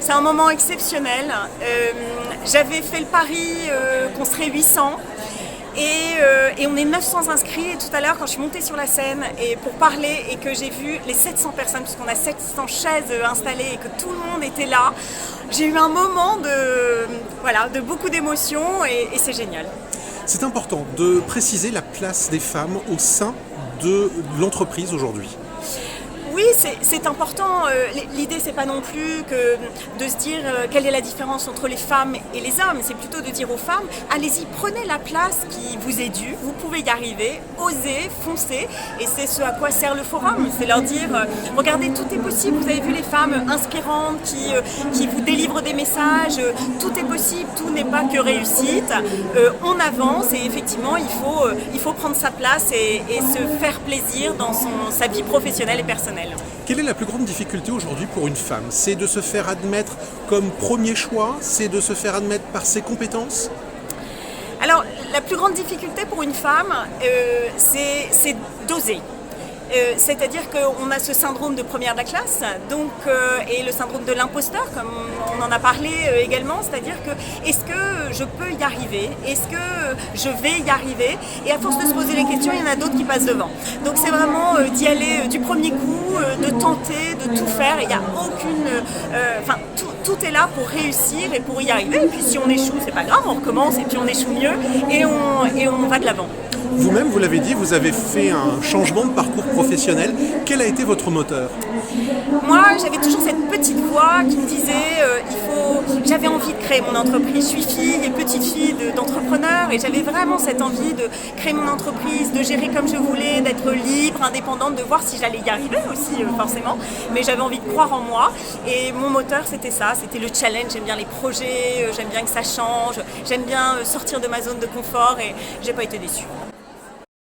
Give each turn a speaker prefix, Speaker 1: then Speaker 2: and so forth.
Speaker 1: C'est un moment exceptionnel. J'avais fait le pari qu'on serait 800 et on est 900 inscrits. Et tout à l'heure, quand je suis montée sur la scène et pour parler et que j'ai vu les 700 personnes, puisqu'on a 700 chaises installées et que tout le monde était là, j'ai eu un moment de beaucoup d'émotions et c'est génial.
Speaker 2: C'est important de préciser la place des femmes au sein de l'entreprise aujourd'hui.
Speaker 1: Oui, c'est important. L'idée, c'est pas non plus de se dire quelle est la différence entre les femmes et les hommes. C'est plutôt de dire aux femmes, allez-y, prenez la place qui vous est due. Vous pouvez y arriver, osez, foncez. Et c'est ce à quoi sert le forum. C'est leur dire, regardez, tout est possible. Vous avez vu les femmes inspirantes qui vous délivrent des messages. Tout est possible, tout n'est pas que réussite. On avance et effectivement, il faut prendre sa place et se faire plaisir dans sa vie professionnelle et personnelle.
Speaker 2: Quelle est la plus grande difficulté aujourd'hui pour une femme? C'est de se faire admettre comme premier choix? C'est de se faire admettre par ses compétences?
Speaker 1: Alors, la plus grande difficulté pour une femme, c'est d'oser. C'est-à-dire qu'on a ce syndrome de première de la classe et le syndrome de l'imposteur, comme on en a parlé également, c'est-à-dire que est-ce que je peux y arriver? Est-ce que je vais y arriver? Et à force de se poser les questions, il y en a d'autres qui passent devant. Donc c'est vraiment d'y aller du premier coup, de tenter, de tout faire. Il n'y a aucune... tout est là pour réussir et pour y arriver. Et puis si on échoue, c'est pas grave, on recommence et puis on échoue mieux et on va de l'avant.
Speaker 2: Vous-même, vous l'avez dit, vous avez fait un changement de parcours professionnel. Quel a été votre moteur?
Speaker 1: Moi, j'avais toujours cette petite voix qui me disait j'avais envie de créer mon entreprise. Je suis fille et petite fille d'entrepreneur et j'avais vraiment cette envie de créer mon entreprise, de gérer comme je voulais, d'être libre, indépendante, de voir si j'allais y arriver aussi forcément. Mais j'avais envie de croire en moi et mon moteur c'était ça, c'était le challenge. J'aime bien les projets, j'aime bien que ça change, j'aime bien sortir de ma zone de confort et j'ai pas été déçue.